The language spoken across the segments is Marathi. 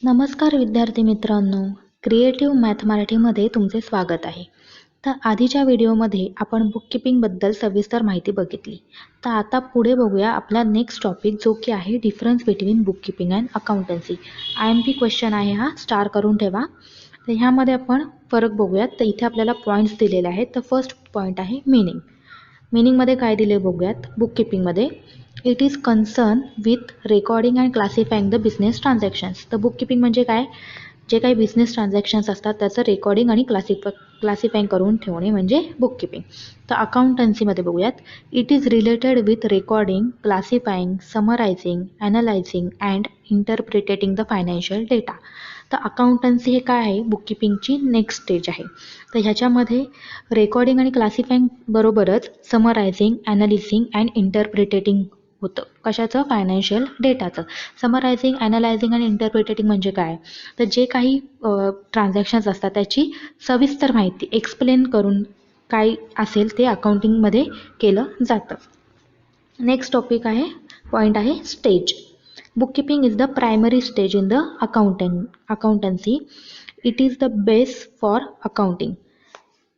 नमस्कार विद्यार्थी मित्रांनो, क्रिएटिव्ह मॅथ मराठीमध्ये तुमचे स्वागत आहे. तर आधीच्या व्हिडिओमध्ये आपण बुककीपिंगबद्दल सविस्तर माहिती बघितली. तर आता पुढे बघूया आपला नेक्स्ट टॉपिक, जो की आहे difference between bookkeeping and accountancy. IMP question आहे हा, स्टार करून ठेवा. तर ह्यामध्ये आपण फरक बघूयात. तर इथे आपल्याला पॉईंट्स दिलेले आहेत. तर फर्स्ट पॉईंट आहे मीनिंग. मीनिंगमध्ये काय दिले बघूयात. बुककीपिंगमध्ये it is concern with recording and classifying the business transactions. तर बुककीपिंग म्हणजे काय, जे काही बिझनेस ट्रान्झॅक्शन्स असतात त्याचं रेकॉर्डिंग आणि क्लासिफाईंग करून ठेवणे म्हणजे बुककीपिंग. तर अकाउंटन्सीमध्ये बघूयात. It is related with recording, classifying, summarising, analysing and interpreting the financial data. तर अकाउंटन्सी हे काय आहे, बुककीपिंगची नेक्स्ट स्टेज आहे. तर ह्याच्यामध्ये रेकॉर्डिंग आणि क्लासिफाईंग बरोबरच समरायझिंग, ॲनालिसिंग अँड इंटरप्रिटेटिंग होतं. कशाचं, फायनान्शियल डेटाचं. समरायझिंग, ॲनालायझिंग आणि इंटरप्रिटेटिंग म्हणजे काय, तर जे काही ट्रान्झॅक्शन्स असतात त्याची सविस्तर माहिती एक्सप्लेन करून काय असेल ते अकाउंटिंगमध्ये केलं जातं. नेक्स्ट टॉपिक आहे, पॉईंट आहे stage. Bookkeeping is the primary stage in the accountancy. It is the base for accounting.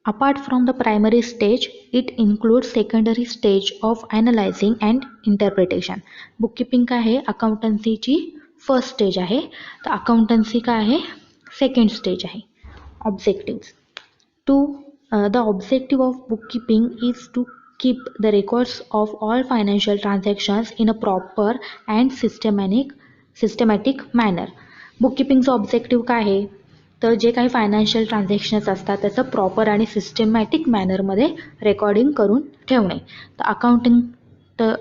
Apart from the primary stage, it includes secondary stage of analyzing and interpretation. Bookkeeping काय आहे, अकाउंटन्सीची फर्स्ट स्टेज आहे. तर अकाउंटन्सी काय आहे, सेकंड स्टेज आहे. Objectives. The objective of bookkeeping is to keep the records of all financial transactions in a proper and systematic manner. बुककीपिंगचं ऑब्जेक्टिव्ह काय आहे, तर जे काही फायनान्शियल ट्रान्झॅक्शन्स असतात त्याचं प्रॉपर आणि सिस्टमॅटिक मॅनरमध्ये रेकॉर्डिंग करून ठेवणे. तर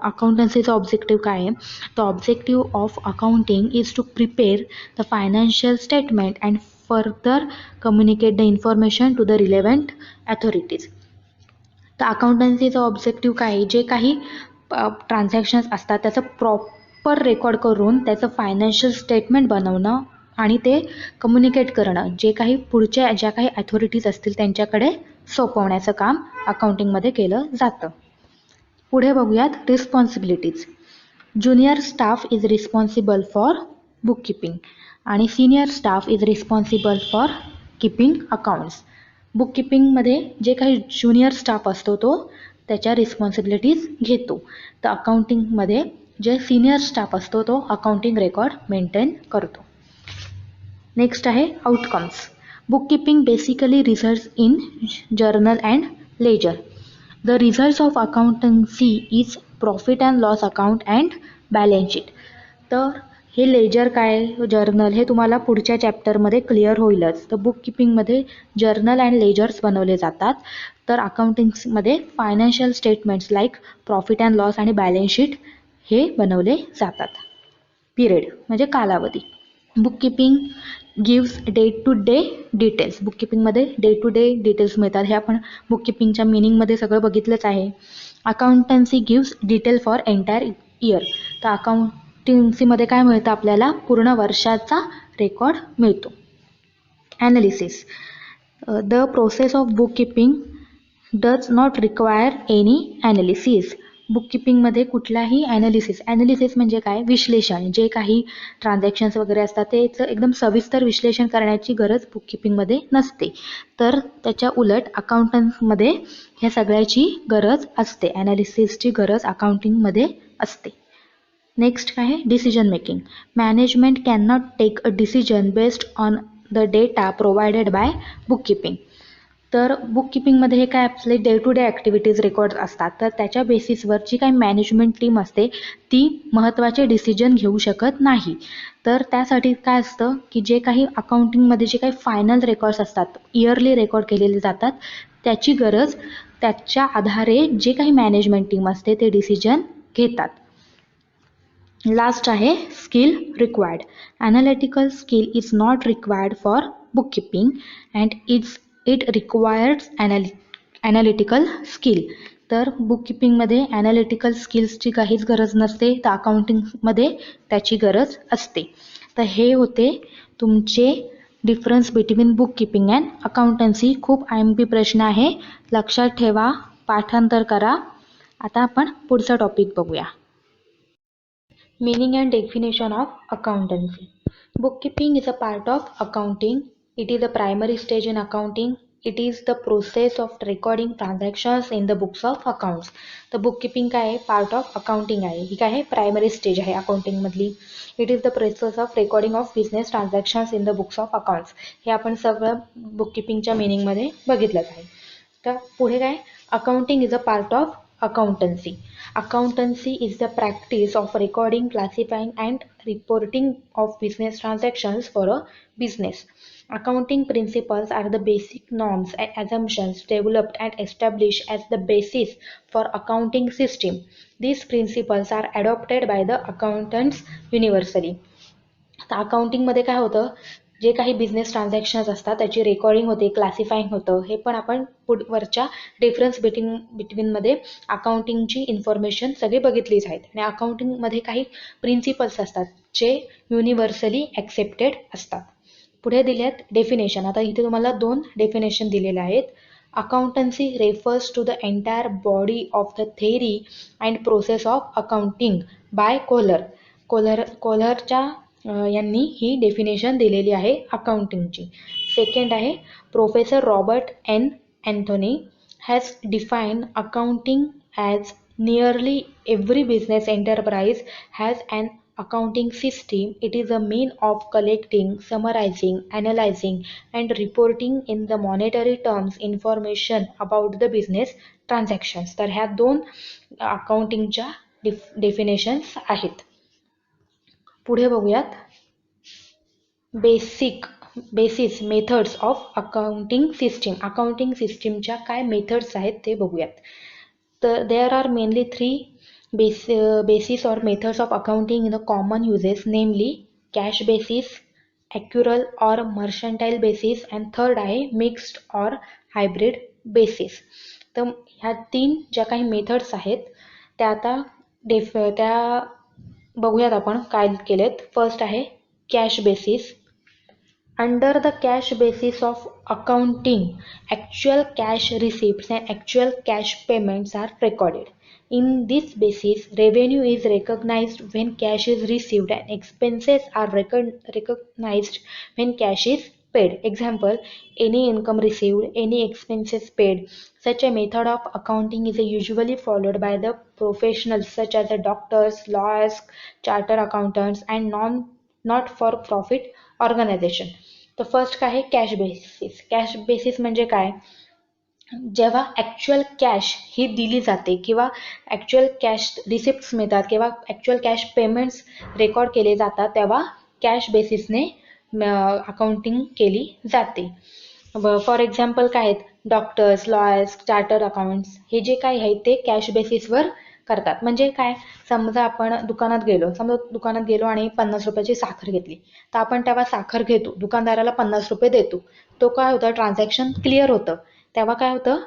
अकाउंटन्सीचा ऑब्जेक्टिव्ह काय आहे, the objective of accounting is to prepare the financial statement and further communicate the information to the relevant authorities. तर अकाउंटन्सीचा ऑब्जेक्टिव्ह काय आहे, जे काही ट्रान्झॅक्शन्स असतात त्याचं प्रॉपर रेकॉर्ड करून त्याचं फायनान्शियल स्टेटमेंट बनवणं आणि ते कम्युनिकेट करणं, जे काही पुढच्या ज्या काही अथॉरिटीज असतील त्यांच्याकडे सोपवण्याचं काम अकाउंटिंगमध्ये केलं जातं. पुढे बघूयात responsibilities. Junior staff is responsible for bookkeeping आणि senior staff is responsible for keeping accounts. बुककीपिंगमध्ये जे काही ज्युनियर स्टाफ असतो तो त्याच्या रिस्पॉन्सिबिलिटीज घेतो. तर अकाउंटिंगमध्ये जे सिनियर स्टाफ असतो तो अकाउंटिंग रेकॉर्ड मेंटेन करतो. नेक्स्ट आहे outcomes. Bookkeeping basically results in journal and ledger. The results of accountancy is profit and loss account and balance sheet. तर हे लेजर काय, जर्नल, हे तुम्हाला पुढच्या चॅप्टरमध्ये क्लिअर होईलच. तर बुककीपिंगमध्ये जर्नल अँड लेजर्स बनवले जातात. तर अकाउंटिंगमध्ये financial statements like profit and loss आणि बॅलन्स शीट हे बनवले जातात. पिरियड म्हणजे कालावधी. Bookkeeping gives day to day details. बुककीपिंगमध्ये डे टू डे डिटेल्स मिळतात. हे आपण बुककीपिंगच्या मिनिंगमध्ये सगळं बघितलंच आहे. Accountancy gives detail for entire year. तर अकाउंटन्सीमध्ये काय मिळतं, आपल्याला पूर्ण वर्षाचा रेकॉर्ड मिळतो. Analysis. The process of bookkeeping does not require any analysis. बुककीपिंगमध्ये कुठलाही ॲनालिसिस म्हणजे काय, विश्लेषण. जे काही ट्रान्झॅक्शन्स वगैरे असतात त्याचं एकदम सविस्तर विश्लेषण करण्याची गरज बुककीपिंगमध्ये नसते. तर त्याच्या उलट अकाउंटंटमध्ये ह्या सगळ्याची गरज असते. ॲनालिसिसची गरज अकाउंटिंगमध्ये असते. नेक्स्ट काय आहे, decision making. Management can not take a decision based on the data provided by bookkeeping. तर बुककीपिंगमध्ये हे काय, आपले day to day activities record असतात. तर त्याच्या बेसिसवर जी काही मॅनेजमेंट टीम असते ती महत्त्वाचे डिसिजन घेऊ शकत नाही. तर त्यासाठी काय असतं की जे काही अकाउंटिंगमध्ये जे काही फायनल रेकॉर्ड्स असतात, इयरली रेकॉर्ड केलेले जातात, त्याची गरज, त्याच्या आधारे जे काही मॅनेजमेंट टीम असते ते डिसिजन घेतात. लास्ट आहे skill required. Analytical skill is not required for bookkeeping and it requires analytical skill. तर बुककीपिंगमध्ये ॲनालिटिकल स्किल्सची काहीच गरज नसते, तर अकाउंटिंगमध्ये त्याची गरज असते. तर हे होते तुमचे difference between bookkeeping and accountancy. खूप IMP प्रश्न आहे, लक्षात ठेवा, पाठांतर करा. आता आपण पुढचा टॉपिक बघूया. Meaning and definition of accountancy. Bookkeeping is a part of accounting. It is the primary stage in accounting. It is the process of recording transactions in the books of accounts. The bookkeeping काय आहे? Part of accounting आहे. ही काय आहे? Primary stage आहे accounting मधली. It is the process of recording of business transactions in the books of accounts. हे आपण सगळं bookkeepingच्या meaning मध्ये बघितलंच आहे. तर पुढे काय? Accounting is a part of accountancy. Accountancy is the practice of recording, classifying, and reporting of business transactions for a business. Accounting principles are the basic norms and assumptions developed and established as the basis for accounting system. These principles are adopted by the accountants universally. आता अकाउंटिंग मध्ये काय होतं, जे काही बिझनेस ट्रान्झॅक्शन्स असतात त्याची रेकॉर्डिंग होते, क्लासिफाईंग होतं. हे पण आपण वरच्या डिफरन्स बिटवीन मध्ये अकाउंटिंगची इन्फॉर्मेशन सगळी बघितलीच आहेत. आणि अकाउंटिंग मध्ये काही प्रिन्सिपल्स असतात जे युनिव्हर्सली ॲक्सेप्टेड असतात. पुढे दिलेत डेफिनेशन. आता इथे तुम्हाला 2 डेफिनेशन दिलेले आहेत. Accountancy refers to the entire body of the theory and process of accounting by कोलरच्या यांनी ही डेफिनेशन दिलेली आहे अकाउंटिंगची. सेकंड आहे professor Robert N Anthony has defined accounting as nearly every business enterprise has an accounting system. It is a mean of collecting, summarizing, analyzing and reporting in the monetary terms information about the business transactions. तर ह्या 2 अकाउंटिंगच्या डेफिनेशन्स आहेत. पुढे बघूयात basis methods of accounting system. अकाउंटिंग सिस्टीमच्या काय मेथड्स आहेत ते बघूयात. तर there are mainly 3 basis or methods of accounting in the common uses, namely cash basis, accrual or mercantile basis, and third आहे mixed or hybrid basis. तर ह्या 3 ज्या काही मेथड्स आहेत त्या आता त्या बघूयात आपण काय केलेत. फर्स्ट आहे cash basis. Under the cash basis of accounting, actual cash receipts and actual cash payments are recorded. In this basis, revenue is recognized when cash is received and expenses are recognized when cash is paid. Example, any income received, any expenses paid. Such a method of accounting is usually followed by the professionals such as the doctors, lawyers, chartered accountants, and not-for-profit organization. तर फर्स्ट काय आहे कॅश बेसिस. कॅश बेसिस म्हणजे काय, जेव्हा ॲक्च्युअल कॅश ही दिली जाते किंवा ॲक्च्युअल कॅश रिसिप्ट्स मिळतात किंवा ॲक्च्युअल कॅश पेमेंट्स रेकॉर्ड केले जातात तेव्हा कॅश बेसिसने अकाउंटिंग केली जाते. फॉर एक्झाम्पल काय आहेत डॉक्टर्स, लॉयर्स, चार्टर्ड अकाउंट्स हे जे काही आहेत ते कॅश बेसिसवर करतात. म्हणजे काय, समजा आपण दुकानात गेलो आणि 50 रुपयाची साखर घेतली तर आपण तेव्हा साखर घेतो, दुकानदाराला 50 रुपये देतो. तो काय होतं ट्रान्झॅक्शन क्लिअर होतं. तेव्हा काय होतं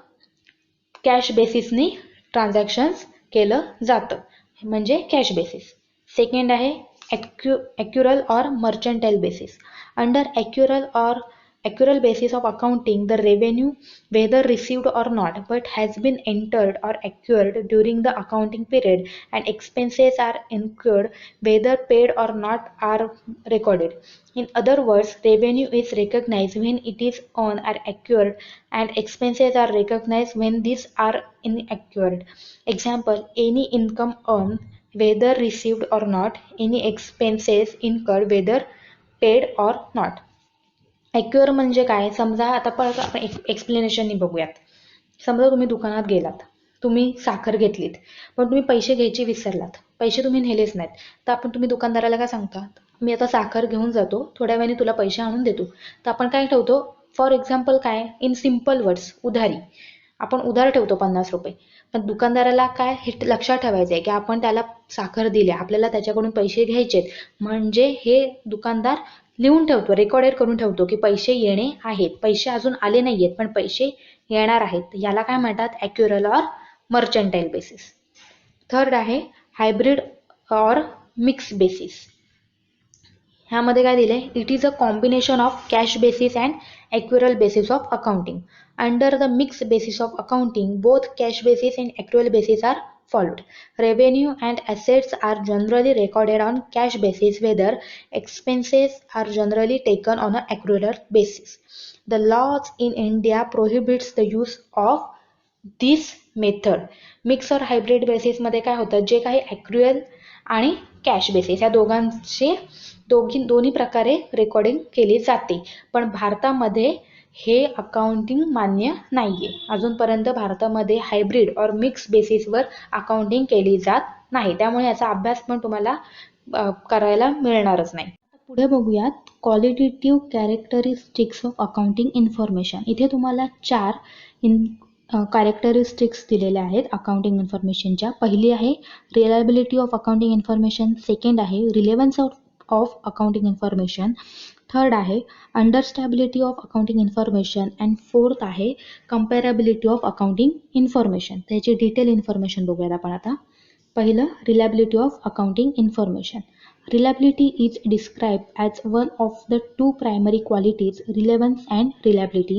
कॅश बेसिसनी ट्रान्झॅक्शन्स केलं जातं म्हणजे कॅश बेसिस. सेकंड आहे accrual or mercantile basis. Under accrual basis of accounting, the revenue, whether received or not, but has been entered or accrued during the accounting period, and expenses are incurred, whether paid or not, are recorded. In other words, revenue is recognized when it is earned or accrued, and expenses are recognized when these are inaccurate. Example, any income earned, whether received or not, any expenses incurred, whether paid or not. ॲक्युअर म्हणजे काय, समजा आता परत आपण एक्सप्लेनेशननी बघूयात. समजा तुम्ही दुकानात गेलात, तुम्ही साखर घेतलीत पण तुम्ही पैसे घ्यायचे विसरलात, पैसे तुम्ही नेलेच नाहीत, तर तुम्ही दुकानदाराला काय सांगता, मी आता साखर घेऊन जातो, थोड्या वेळाने तुला पैसे आणून देतो. तर आपण काय ठेवतो, फॉर एक्झाम्पल काय, इन सिम्पल वर्ड्स उधारी, आपण उधार ठेवतो 50 रुपये. पण दुकानदाराला काय हे लक्षात ठेवायचं आहे की आपण त्याला साखर दिली, आपल्याला त्याच्याकडून पैसे घ्यायचेत, म्हणजे हे दुकानदार लिहून ठेवतो, रेकॉर्डेड करून ठेवतो की पैसे येणे आहेत, पैसे अजून आले नाहीयेत पण पैसे येणार आहेत. याला काय म्हणतात ॲक्युरल ऑर मर्चंटाईल बेसिस. थर्ड आहे हायब्रिड ऑर मिक्स बेसिस. ह्यामध्ये काय दिले, it is a combination of cash basis and accrual basis of accounting. Under the mixed basis of accounting, both cash basis and accrual basis are followed. Revenue and assets are generally recorded on cash basis, whether expenses are generally taken on an accrual basis. The laws in India prohibits the use of this method. Mix और हायब्रिड बेसिसमध्ये काय होतं, जे काही ॲक्रुअल आणि कॅश बेसिस या दोन्ही प्रकारे रेकॉर्डिंग केली जाते. पण भारतामध्ये हे अकाउंटिंग मान्य नाहीये. अजूनपर्यंत भारतामध्ये हायब्रिड और मिक्स बेसिसवर अकाउंटिंग केली जात नाही. त्यामुळे याचा अभ्यास पण तुम्हाला करायला मिळणारच नाही. पुढे बघूयात qualitative characteristics of accounting information. इथे तुम्हाला 4 कॅरेक्टरिस्टिक्स दिलेल्या आहेत अकाउंटिंग इन्फॉर्मेशनच्या. पहिली आहे reliability of accounting information, second आहे relevance of accounting information, third आहे understandability of accounting information and fourth आहे कम्पॅरेबिलिटी ऑफ अकाउंटिंग इन्फॉर्मेशन. त्याची डिटेल इन्फॉर्मेशन बघूयात आपण आता. पहिलं reliability of accounting information. Reliability is described as one of the two primary qualities, relevance and reliability,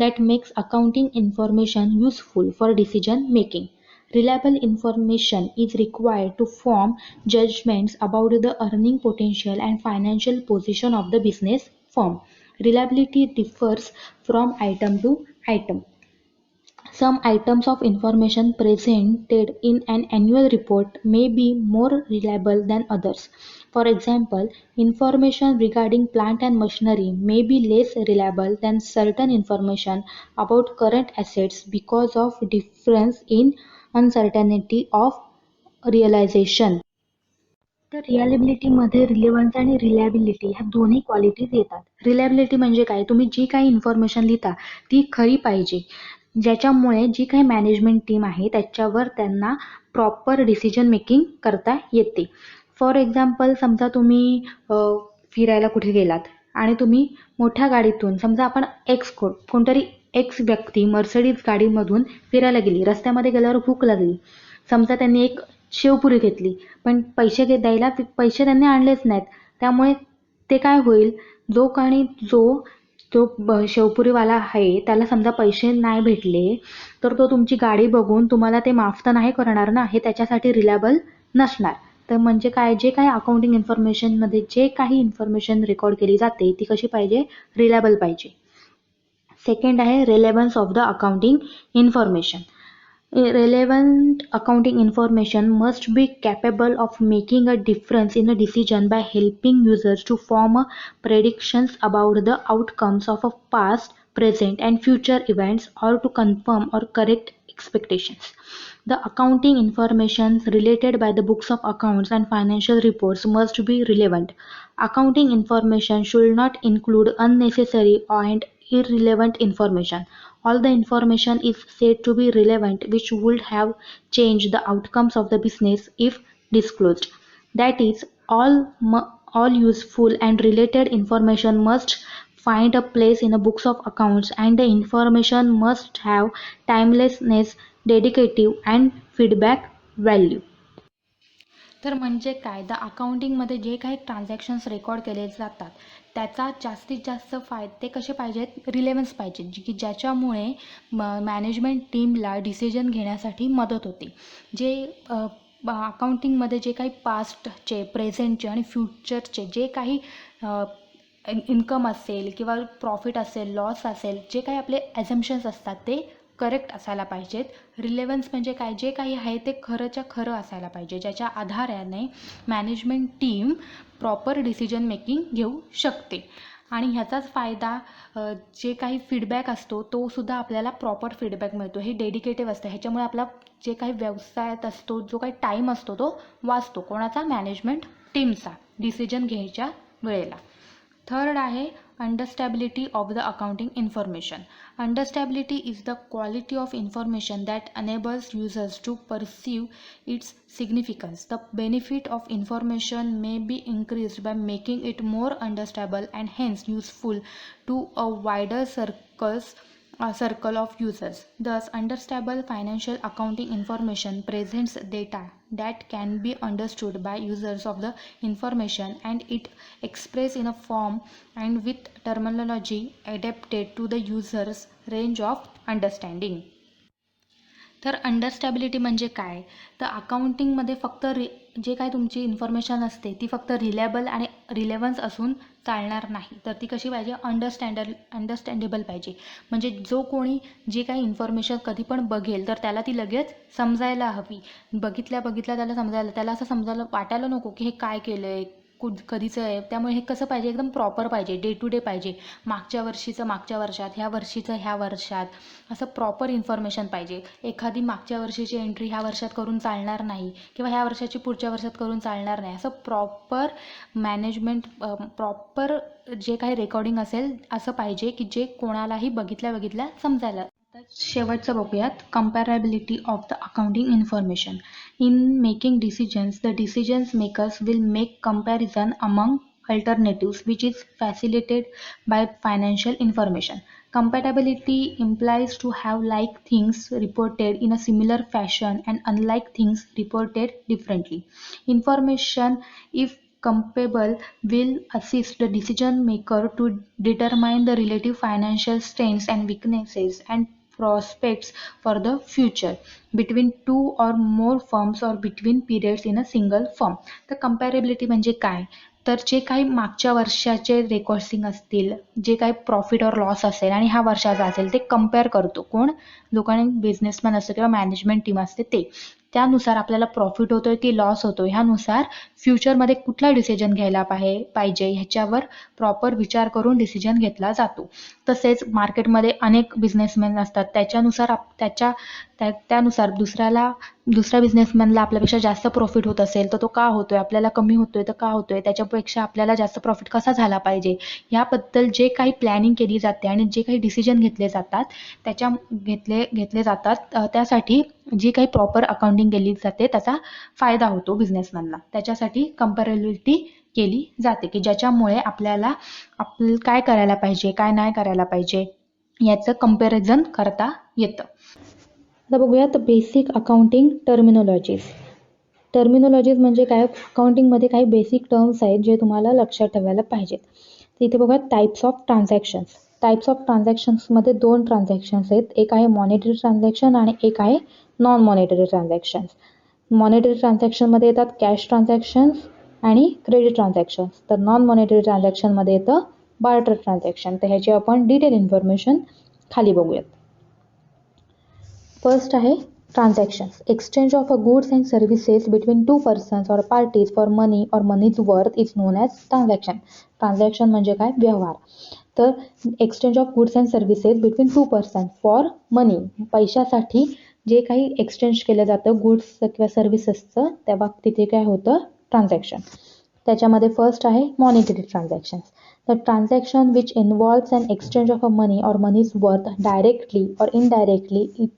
that makes accounting information useful for decision making. Reliable information is required to form judgments about the earning potential and financial position of the business firm. Reliability differs from item to item. Some items of information presented in an annual report may be more reliable than others. For example, information regarding plant and machinery may be less reliable than certain information about current assets because of difference in uncertainty of realization. तर रिलायबिलिटीमध्ये रिलेव्हन्स आणि रिलायबिलिटी ह्या दोन्ही क्वालिटीज येतात. रिलायबिलिटी म्हणजे काय, तुम्ही जी काही इन्फॉर्मेशन लिहिता ती खरी पाहिजे, ज्याच्यामुळे जी काही मॅनेजमेंट टीम आहे त्याच्यावर त्यांना प्रॉपर डिसिजन मेकिंग करता येते. फॉर एक्झाम्पल, समजा तुम्ही फिरायला कुठे गेलात आणि तुम्ही मोठ्या गाडीतून, समजा आपण कोणतरी एक्स व्यक्ती मर्सिडीज गाडीमधून फिरायला गेली, रस्त्यामध्ये गेल्यावर भूक लागली, समजा त्यांनी एक शेवपुरी घेतली, पण पैसे द्यायला पैसे त्यांनी आणलेच नाहीत. त्यामुळे ते काय होईल, जो शेवपुरीवाला आहे त्याला समजा पैसे नाही भेटले तर तो तुमची गाडी बघून तुम्हाला ते माफ तर नाही करणार ना, हे त्याच्यासाठी रिलायबल नसणार. तर म्हणजे काय, जे काही अकाउंटिंग इन्फॉर्मेशनमध्ये जे काही इन्फॉर्मेशन रेकॉर्ड केली जाते ती कशी पाहिजे, रिलायबल पाहिजे. सेकंड आहे relevance of the accounting information. Relevant accounting information must be capable of making a difference in a decision by helping users to form predictions about the outcomes of a past, present, and future events, or to confirm or correct expectations. The accounting information related by the books of accounts and financial reports must be relevant. Accounting information should not include unnecessary and irrelevant information. All the information is said to be relevant which would have changed the outcomes of the business if disclosed. That is, all useful and related information must find a place in the books of accounts, and the information must have timelessness, dedicative and feedback value. तर म्हणजे काय, द अकाउंटिंगमध्ये जे काही ट्रान्झॅक्शन्स रेकॉर्ड केले जातात त्याचा जास्तीत जास्त फायदे कसे पाहिजेत, रिलेव्हन्स पाहिजेत, की ज्याच्यामुळे मॅनेजमेंट टीमला डिसिजन घेण्यासाठी मदत होते. जे अकाउंटिंगमध्ये जे काही पास्टचे, प्रेझेंटचे आणि फ्युचरचे जे काही इन्कम असेल किंवा प्रॉफिट असेल, लॉस असेल, जे काही आपले ॲझम्पशन्स असतात ते करेक्ट असायला पाहिजेत. रिलेव्हन्स म्हणजे काय, जे काही आहे ते खरंच्या खरं असायला पाहिजे, ज्याच्या आधाराने management team proper decision making घेऊ शकते. आणि ह्याचाच फायदा जे काही फीडबॅक असतो तो सुद्धा आपल्याला प्रॉपर फीडबॅक मिळतो. हे डेडिकेटिव्ह असतं, ह्याच्यामुळे आपला जे काही व्यवसायात असतो जो काही टाईम असतो तो वाचतो. कोणाचा, मॅनेजमेंट टीमचा, डिसिजन घ्यायच्या वेळेला. थर्ड आहे understandability of the accounting information. Understandability is the quality of information that enables users to perceive its significance. The benefit of information may be increased by making it more understandable and hence useful to a wider circle of users. Thus, understandable financial accounting information presents data that can be understood by users of the information, and it expressed in a form and with terminology adapted to the user's range of understanding. तर अंडरस्टॅबिलिटी म्हणजे काय, तर अकाउंटिंगमध्ये फक्त जे काय तुमची इन्फॉर्मेशन असते ती फक्त रिलेबल आणि रिलेव्हन्स असून चालणार नाही. तर ती कशी पाहिजे, अंडरस्टँडेबल पाहिजे. म्हणजे जो कोणी जे काही इन्फॉर्मेशन कधी पण बघेल तर त्याला ती लगेच समजायला हवी. बघितल्या त्याला समजायला, त्याला असं समजायला वाटायला नको की हे काय केलं आहे, कधीचं आहे. त्यामुळे हे कसं पाहिजे, एकदम प्रॉपर पाहिजे, डे टू डे पाहिजे. मागच्या वर्षीचं मागच्या वर्षात, ह्या वर्षीचं ह्या वर्षात, असं प्रॉपर इन्फॉर्मेशन पाहिजे. एखादी मागच्या वर्षीची एंट्री ह्या वर्षात करून चालणार नाही किंवा ह्या वर्षाची पुढच्या वर्षात करून चालणार नाही. असं प्रॉपर मॅनेजमेंट, प्रॉपर जे काही रेकॉर्डिंग असेल असं पाहिजे की जे कोणालाही बघितल्या समजायला. शेवटचं बघूयात, comparability of the accounting information. In making decisions, the decisions makers will make comparison among alternatives which is facilitated by financial information. Compatibility implies to have like things reported in a similar fashion and unlike things reported differently. Information, if comparable, will assist the decision maker to determine the relative financial strengths and weaknesses and prospects for the future between two or more firms or between periods in a single firm. तर कंपॅरेबिलिटी म्हणजे काय, तर जे काही मागच्या वर्षाचे रेकॉर्डिंग असतील, जे काही प्रॉफिट और लॉस असेल आणि ह्या वर्षाचा असेल ते कंपेअर करतो. कोण, लोकांनी, बिझनेसमॅन असतो किंवा मॅनेजमेंट टीम असते ते. त्यानुसार आपल्याला प्रॉफिट होतोय की लॉस होतोय ह्यानुसार फ्युचरमध्ये कुठला डिसिजन घ्यायला पाहिजे ह्याच्यावर प्रॉपर विचार करून डिसिजन घेतला जातो. तसेच मार्केटमध्ये अनेक बिझनेसमॅन असतात, त्याच्यानुसार त्यानुसार दुसऱ्या बिझनेसमॅनला आपल्यापेक्षा जास्त प्रॉफिट होत असेल तर तो का होतोय, आपल्याला कमी होतोय तर का होतोय, त्याच्यापेक्षा आपल्याला जास्त प्रॉफिट कसा झाला पाहिजे याबद्दल जे काही प्लॅनिंग केली जाते आणि जे काही डिसिजन घेतले जातात त्यासाठी जी काही प्रॉपर अकाउंटिंग केली जाते त्याचा फायदा होतो बिझनेसमॅनला. त्याच्यासाठी कंपॅरेबिलिटी केली जाते की ज्याच्यामुळे आपल्याला काय करायला पाहिजे काय नाही करायला पाहिजे याचं कंपॅरिझन करता येतं. आता बघूयात बेसिक अकाउंटिंग टर्मिनॉलॉजीज म्हणजे काय, अकाउंटिंगमध्ये काही बेसिक टर्म्स आहेत जे तुम्हाला लक्षात ठेवायला पाहिजेत. इथे बघा, टाइप्स ऑफ ट्रान्झॅक्शन्समध्ये 2 ट्रान्झॅक्शन्स आहेत, एक आहे मॉनिटरी ट्रान्झॅक्शन आणि एक आहे नॉन मॉनिटरी ट्रान्झॅक्शन्स. मॉनिटरी ट्रान्झॅक्शनमध्ये येतात कॅश ट्रान्झॅक्शन्स आणि क्रेडिट ट्रान्झॅक्शन्स. तर नॉन मॉनिटरी ट्रान्झॅक्शनमध्ये येतं बार्टर ट्रान्झॅक्शन. तर ह्याची आपण डिटेल इन्फॉर्मेशन खाली बघूयात. फर्स्ट आहे transactions. Exchange of a goods and services between 2 persons or parties for money or money's worth is known as transaction. Transaction म्हणजे काय, व्यवहार. तर exchange of goods and services between 2 person for money, पैशासाठी जे काही एक्सचेंज केलं जातं गुड्स किंवा सर्व्हिसेसचं, तेव्हा तिथे काय होतं, ट्रान्झॅक्शन. त्याच्यामध्ये फर्स्ट आहे monetary transactions. The transaction which involves an exchange of a money or money's worth directly or indirectly is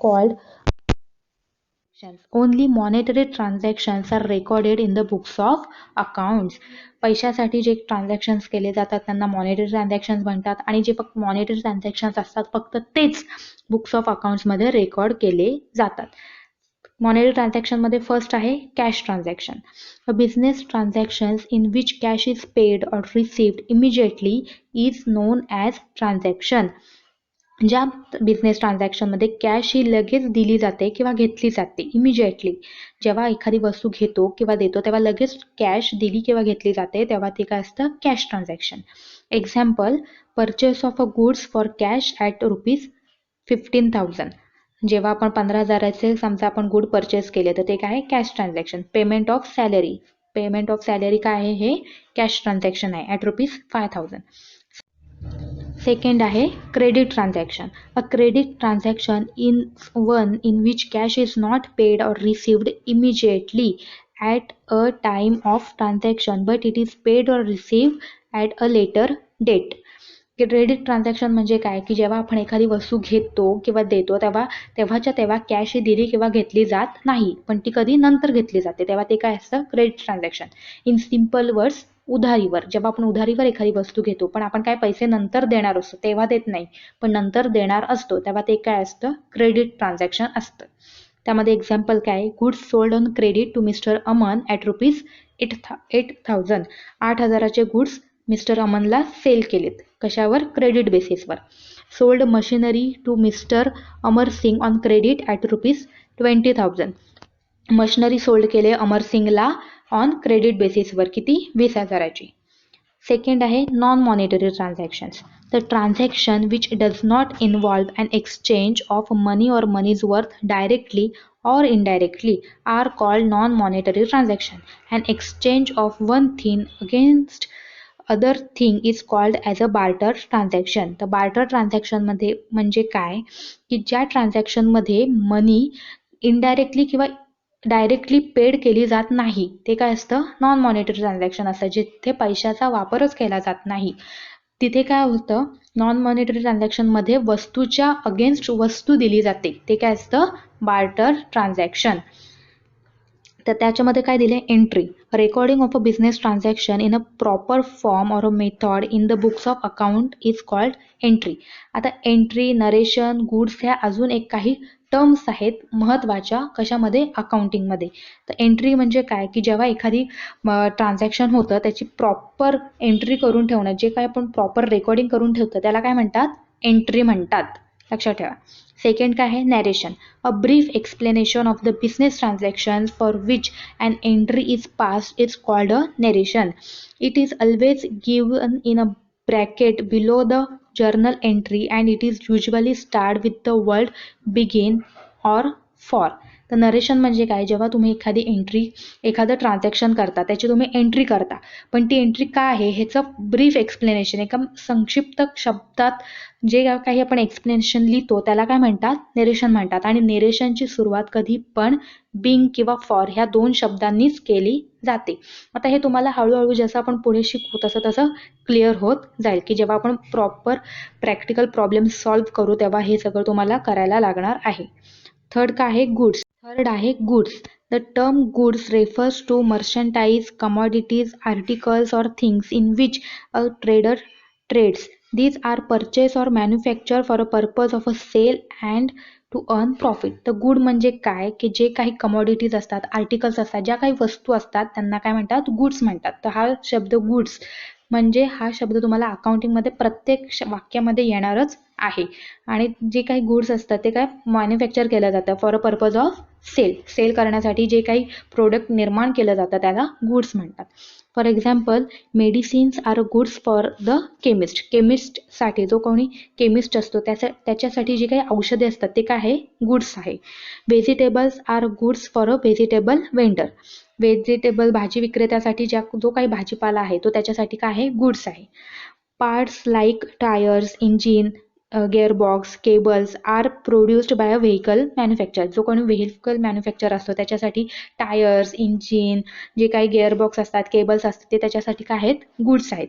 called transactions. Only monetary transactions are recorded in the books of accounts. पैशासाठी जे ट्रान्झॅक्शन्स केले जातात त्यांना मॉनिटरी ट्रान्झॅक्शन्स म्हणतात आणि जे फक्त मॉनिटरी ट्रान्झॅक्शन्स असतात फक्त तेच बुक्स ऑफ अकाउंट्समध्ये रेकॉर्ड केले जातात. मॉनिटरी ट्रान्झॅक्शनमध्ये फर्स्ट आहे cash transaction. A business transactions in which cash is paid or received immediately is known as transaction. ज्या बिझनेस ट्रान्झॅक्शनमध्ये कॅश ही लगेच दिली जाते किंवा घेतली जाते इमिजिएटली, जेव्हा एखादी वस्तू घेतो किंवा देतो तेव्हा लगेच कॅश दिली किंवा घेतली जाते तेव्हा ते काय असतं, cash transaction. Example, purchase of a goods for cash at ₹15,000. जेव्हा आपण 15,000चे समजा आपण गुड परचेस केले तर ते काय आहे, cash transaction. Payment of salary काय आहे, हे कॅश ट्रान्झॅक्शन आहे ॲट ₹5,000. सेकंड आहे credit transaction. A credit transaction is one in which cash is not paid or received immediately at a time of transaction but it is paid or received at a later date. Credit transaction म्हणजे काय की जेव्हा आपण एखादी वस्तू घेतो किंवा देतो तेव्हा कॅश ही दिली किंवा घेतली जात नाही, पण ती कधी नंतर घेतली जाते तेव्हा ते काय असतं, credit transaction. In simple words, उधारीवर, जेव्हा आपण उधारीवर एखादी वस्तू घेतो पण आपण काय पैसे नंतर देणार असतो तेव्हा देत नाही पण नंतर देणार असतो तेव्हा ते काय असतं, क्रेडिट ट्रान्झॅक्शन असतं. त्यामध्ये एक्झाम्पल काय, goods sold on credit to mister Aman at ₹8,000. 8,000चे गुड्स मिस्टर अमनला सेल केलेत, कशावर, क्रेडिट बेसिसवर. sold machinery to Mr. Amar Singh on credit at ₹20,000. Machinery sold केले अमर सिंगला ऑन क्रेडिट बेसिसवर किती 20,000ची. सेकंड आहे non monetary transactions. The transaction which does not involve an exchange of money or money's worth directly or indirectly are called non-monetary transaction. An exchange of one thing against other thing is called as a barter transaction. तर barter transaction मध्ये म्हणजे काय की ज्या ट्रान्झॅक्शन मध्ये मनी इनडायरेक्टली किंवा डायरेक्टली पेड केली जात नाही ते काय असतं नॉन मॉनिटरी ट्रान्झॅक्शन असतं. जिथे पैशाचा वापरच केला जात नाही तिथे काय होतं नॉन मॉनिटरी ट्रान्झॅक्शनमध्ये वस्तूच्या अगेन्स्ट वस्तू दिली जाते ते काय असतं बार्टर ट्रान्झॅक्शन. तर त्याच्यामध्ये काय दिले entry recording of a business transaction in a proper form or a method in the books of account is called entry. आता एंट्री नरेशन गुड्स ह्या अजून एक काही टर्म्स आहेत महत्त्वाच्या कशामध्ये अकाउंटिंगमध्ये. तर एंट्री म्हणजे काय की जेव्हा एखादी ट्रान्झॅक्शन होतं त्याची प्रॉपर एंट्री करून ठेवणं जे काय आपण प्रॉपर रेकॉर्डिंग करून ठेवतो त्याला काय म्हणतात एंट्री म्हणतात लक्षात ठेवा. सेकंड काय आहे narration a brief explanation of the business transaction for which an entry is passed is called a narration. It is always given in a bracket below the journal entry and it is usually start with the word begin or for. तर नरेशन म्हणजे काय जेव्हा तुम्ही एखादी एंट्री एखादं ट्रान्झॅक्शन करता त्याची तुम्ही एंट्री करता पण ती एंट्री काय आहे ह्याचं ब्रीफ एक्सप्लेनेशन एका संक्षिप्त शब्दात जे काही आपण एक्सप्लेनेशन लिहितो त्याला काय म्हणतात नेरेशन म्हणतात. आणि नेरेशनची सुरुवात कधी पण बिंग किंवा फॉर ह्या दोन शब्दांनीच केली जाते. आता हे तुम्हाला हळूहळू जसं आपण पुढे शिकू तसं तसं क्लिअर होत जाईल की जेव्हा आपण प्रॉपर प्रॅक्टिकल प्रॉब्लेम सॉल्व्ह करू तेव्हा हे सगळं तुम्हाला करायला लागणार आहे. थर्ड काय आहे गुड्स. थर्ड आहे goods. The term goods refers to merchandise commodities articles और things in which a trader trades. These are purchased or manufactured for a purpose of a sale and to earn profit. तर गुड म्हणजे काय की जे काही कमोडिटीज असतात आर्टिकल्स असतात ज्या काही वस्तू असतात त्यांना काय म्हणतात गुड्स म्हणतात. तर हा शब्द गुड्स म्हणजे हा शब्द तुम्हाला अकाउंटिंगमध्ये प्रत्येक वाक्यामध्ये येणारच आहे. आणि जे काही गुड्स असतात ते काय मॅन्युफॅक्चर केलं जातं for a purpose of sale करण्यासाठी जे काही प्रोडक्ट निर्माण केलं जातं त्याला गुड्स म्हणतात. For example medicines are goods for the केमिस्टसाठी जो कोणी केमिस्ट असतो त्याच्यासाठी जी काही औषधे असतात ते काय आहे गुड्स आहे. Vegetables are goods for a vegetable vendor. Vegetable भाजी विक्रेत्यासाठी जो काही भाजीपाला आहे तो त्याच्यासाठी काय आहे गुड्स आहे. Parts like tyres engine gearbox cables are produced by a vehicle manufacture. जो कोणी व्हेकल मॅन्युफॅक्चर असतो त्याच्यासाठी टायर्स इंजिन जे काही गेअरबॉक्स असतात केबल्स असतात ते त्याच्यासाठी काय आहेत गुड्स आहेत.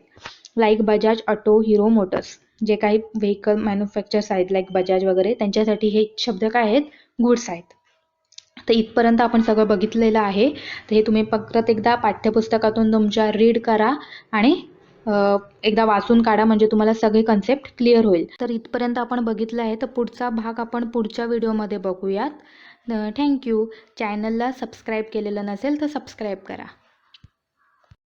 Like Bajaj auto hero Motors जे काही व्हेकल मॅन्युफॅक्चर्स आहेत लाईक बजाज वगैरे त्यांच्यासाठी हे शब्द काय आहेत गुड्स आहेत. तर इथपर्यंत आपण सगळं बघितलेलं आहे. तर हे तुम्ही परत एकदा पाठ्यपुस्तकातून तुमच्या रीड करा आणि एकदा वाचून काढा म्हणजे तुम्हाला सगळे कन्सेप्ट क्लिअर होईल. तर इथपर्यंत आपण बघितलं आहे तर पुढचा भाग आपण पुढच्या व्हिडिओमध्ये बघूयात. थँक्यू. चॅनलला सबस्क्राईब केलेलं नसेल तर सबस्क्राईब करा.